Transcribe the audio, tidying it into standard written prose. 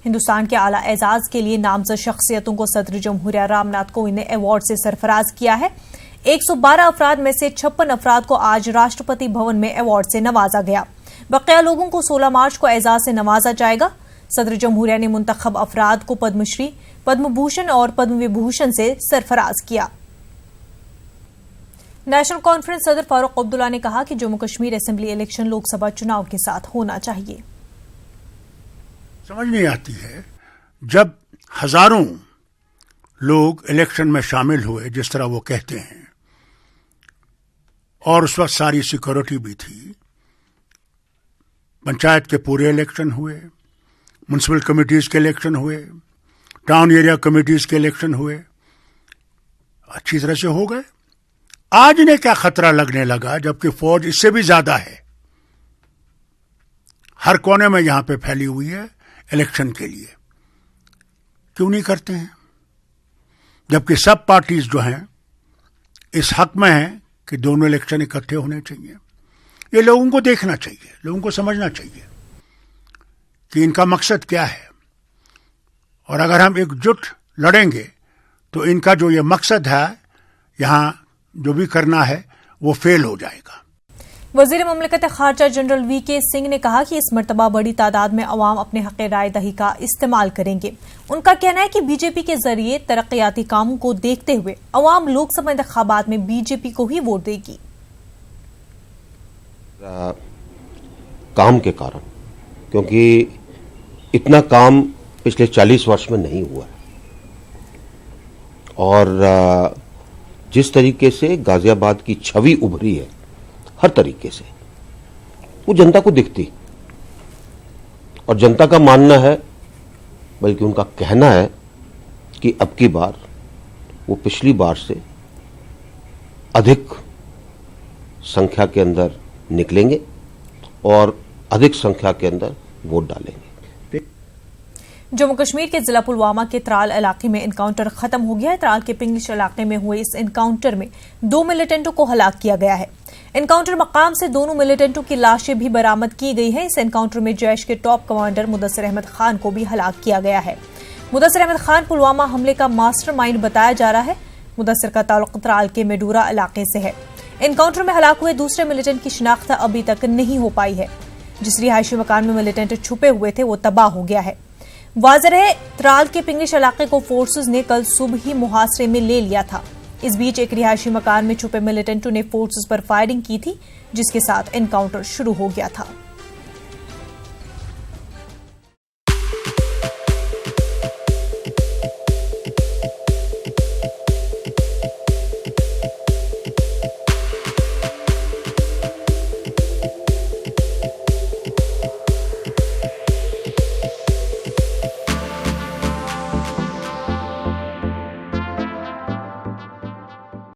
हिंदुस्तान के आला एजाज के लिए नामजद शख्सियतों को सदर जमहूरिया रामनाथ कोविंद ने अवार्ड से सरफराज किया है। 112 अफराद में से 56 अफराद को आज राष्ट्रपति भवन में अवार्ड से नवाजा गया। बकिया लोगों को 16 मार्च को एजाज से नवाजा जाएगा। सदर जमहूरिया ने मुंतखब अफराद को पद्मश्री, पद्म भूषण और पद्म विभूषण से सरफराज किया। नेशनल कॉन्फ्रेंस सदर फारूक अब्दुल्ला ने कहा कि जम्मू कश्मीर असेंबली इलेक्शन लोकसभा चुनाव के साथ होना चाहिए। समझ नहीं आती है जब हजारों लोग इलेक्शन में शामिल हुए, जिस तरह वो कहते हैं, और उस वक्त सारी सिक्योरिटी भी थी। पंचायत के पूरे इलेक्शन हुए, म्युनिसिपल कमिटीज के इलेक्शन हुए, टाउन एरिया कमिटीज के इलेक्शन हुए, अच्छी तरह से हो गए। आज इन्हें क्या खतरा लगने लगा जबकि फौज इससे भी ज्यादा है, हर कोने में यहां पे फैली हुई है इलेक्शन के लिए। क्यों नहीं करते हैं? जबकि सब पार्टीज जो हैं इस हक में हैं कि दोनों इलेक्शन इकट्ठे होने चाहिए। ये लोगों को देखना चाहिए, लोगों को समझना चाहिए कि इनका मकसद क्या है, और अगर हम एकजुट लड़ेंगे तो इनका जो ये मकसद है, यहां जो भी करना है, वो फेल हो जाएगा। वजीर ममलकत खारजा जनरल वीके सिंह ने कहा कि इस मर्तबा बड़ी तादाद में अवाम अपने हक़ राय दही का इस्तेमाल करेंगे। उनका कहना है कि बीजेपी के जरिए तरक्याती कामों को देखते हुए अवाम लोकसभा इंतखाबात में बीजेपी को ही वोट देगी। काम के कारण, क्योंकि इतना काम पिछले 40 वर्ष में नहीं हुआ है, और जिस तरीके से गाजियाबाद की छवि उभरी है, हर तरीके से वो जनता को दिखती, और जनता का मानना है, बल्कि उनका कहना है कि अब की बार वो पिछली बार से अधिक संख्या के अंदर निकलेंगे और अधिक संख्या के अंदर वोट डालेंगे। जम्मू कश्मीर के जिला पुलवामा के त्राल इलाके में एनकाउंटर खत्म हो गया है। त्राल के पिंगलिश इलाके में हुए इस एनकाउंटर में 2 मिलिटेंटों को हलाक किया गया है। एनकाउंटर मकाम से दोनों मिलिटेंटों की लाशें भी बरामद की गई हैं। इस एनकाउंटर में जैश के टॉप कमांडर मुदस्सिर अहमद खान को भी हलाक किया गया है। मुदस्सिर अहमद खान पुलवामा हमले का मास्टरमाइंड बताया जा रहा है। मुदस्सिर का ताल्लुक त्राल के मेडूरा इलाके से है। एनकाउंटर में हलाक हुए दूसरे मिलिटेंट की शिनाख्त अभी तक नहीं हो पाई है। जिस रिहायशी मकान में मिलिटेंट छुपे हुए थे वो तबाह हो गया है। वाज़ेह है, त्राल के पिंगलिश इलाके को फोर्सेज ने कल सुबह ही मुहासरे में ले लिया था। इस बीच एक रिहायशी मकान में छुपे मिलिटेंटों ने फोर्सेज पर फायरिंग की थी, जिसके साथ एनकाउंटर शुरू हो गया था।